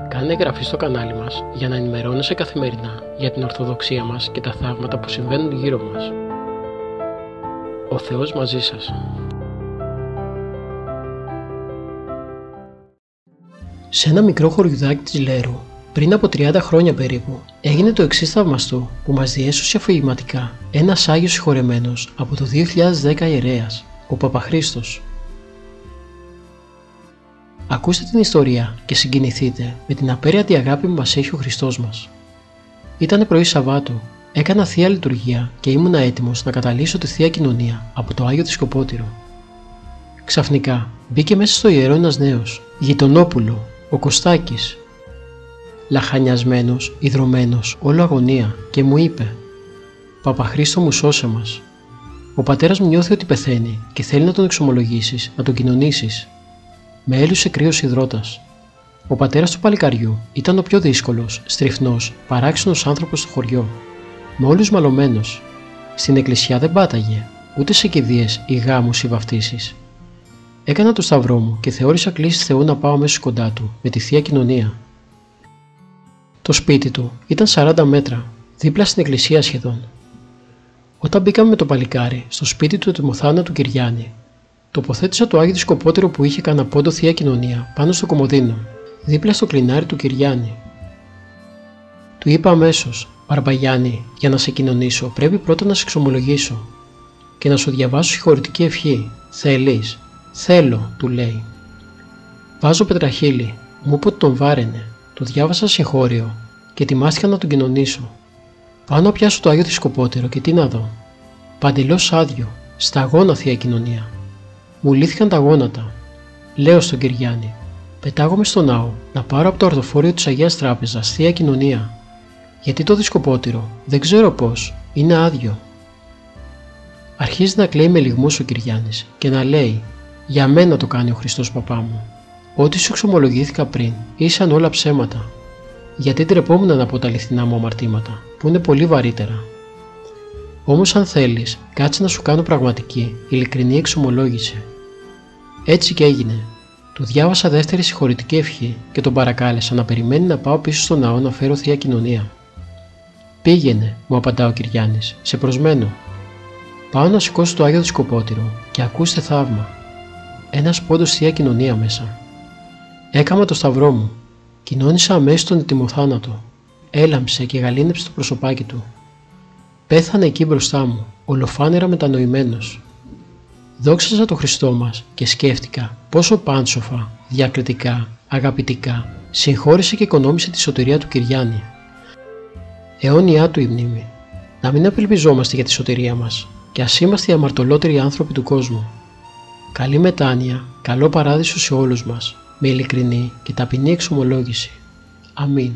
Κάνε εγγραφή στο κανάλι μας για να ενημερώνεσαι καθημερινά για την Ορθοδοξία μας και τα θαύματα που συμβαίνουν γύρω μας. Ο Θεός μαζί σας. Σε ένα μικρό χωριουδάκι της Λέρου, πριν από 30 χρόνια περίπου, έγινε το εξής θαυμαστό που μας διέσωσε αφηγηματικά ένας Άγιος συγχωρεμένος από το 2010 ιερέας, ο Παπαχρήστος. Ακούστε την ιστορία και συγκινηθείτε με την απέραντη αγάπη που μας έχει ο Χριστός μας. Ήτανε πρωί Σαββάτου, έκανα Θεία Λειτουργία και ήμουνα έτοιμος να καταλύσω τη Θεία Κοινωνία από το Άγιο Δισκοπότηρο. Ξαφνικά μπήκε μέσα στο ιερό ένας νέος, γειτονόπουλο, ο Κωστάκης. Λαχανιασμένος, ιδρωμένος, όλο αγωνία και μου είπε «Παπαχρήστο μου, σώσε μας. Ο πατέρας μου νιώθει ότι πεθαίνει και θέλει να τον εξομολογήσεις, να τον κοινωνήσεις». Με έλουσε κρύος υδρότας. Ο πατέρας του παλικαριού ήταν ο πιο δύσκολος, στριφνός, παράξενος άνθρωπος στο χωριό. Με όλους μαλωμένος. Στην εκκλησιά δεν πάταγε, ούτε σε κηδείες ή γάμους ή βαφτίσεις. Έκανα το σταυρό μου και θεώρησα κλήσεις Θεού να πάω αμέσως κοντά του, με τη Θεία Κοινωνία. Το σπίτι του ήταν 40 μέτρα, δίπλα στην εκκλησία σχεδόν. Όταν μπήκαμε με το παλικάρι στο σπίτι του ετοιμοθάνατου Κυριάννη, τοποθέτησα το Άγιο Δισκοπότηρο που είχε κανένα πόντο Θεία Κοινωνία πάνω στο κομοδίνο, δίπλα στο κλινάρι του Κυριάννη. Του είπα αμέσως: «Παραπαγιάννη, για να σε κοινωνήσω πρέπει πρώτα να σε εξομολογήσω και να σου διαβάσω συγχωρητική ευχή. Θέλεις?» «Θέλω», του λέει. Βάζω πετραχύλι, μου είπε ότι τον βάραινε. Του διάβασα συγχώριο και ετοιμάστηκα να τον κοινωνήσω. Πάω να πιάσω το Άγιο Δισκοπότηρο και τι να δω? Παντελώς άδειο, σταγόνα Θεία Κοινωνία. Μου λύθηκαν τα γόνατα. Λέω στον Κυριάννη: «Πετάγομαι στο ναό να πάρω από το ορθοφόριο της Αγίας Τράπεζας Θεία Κοινωνία. Γιατί το Δισκοπότηρο, δεν ξέρω πώς, είναι άδειο». Αρχίζει να κλαίει με λυγμούς ο Κυριάννης και να λέει: «Για μένα το κάνει ο Χριστός, παπά μου. Ό,τι σου εξομολογήθηκα πριν ήσαν όλα ψέματα. Γιατί ντρεπόμουν να πω τα αληθινά μου αμαρτήματα, που είναι πολύ βαρύτερα. Όμως αν θέλεις, κάτσε να σου κάνω πραγματική, ειλικρινή εξομολόγηση». Έτσι και έγινε. Του διάβασα δεύτερη συγχωρητική ευχή και τον παρακάλεσα να περιμένει να πάω πίσω στο ναό να φέρω Θεία Κοινωνία. «Πήγαινε», μου απαντά ο Κυριάννης, «σε προσμένω». Πάω να σηκώσω το Άγιο Δισκοπότηρο και ακούστε θαύμα. Ένας πόντος Θεία Κοινωνία μέσα. Έκαμα το σταυρό μου. Κοινώνησα αμέσως τον ετοιμοθάνατο. Έλαμψε και γαλήνεψε το προσωπάκι του. Πέθανε εκεί μπροστά μου, ολοφάνερα μετανοημένος. Δόξασα το Χριστό μας και σκέφτηκα πόσο πάνσοφα, διακριτικά, αγαπητικά συγχώρησε και οικονόμησε τη σωτηρία του Κυριάννη. Αιώνιά του η μνήμη. Να μην απελπιζόμαστε για τη σωτηρία μας και ας είμαστε οι αμαρτωλότεροι άνθρωποι του κόσμου. Καλή μετάνοια, καλό παράδεισο σε όλους μας, με ειλικρινή και ταπεινή εξομολόγηση. Αμήν.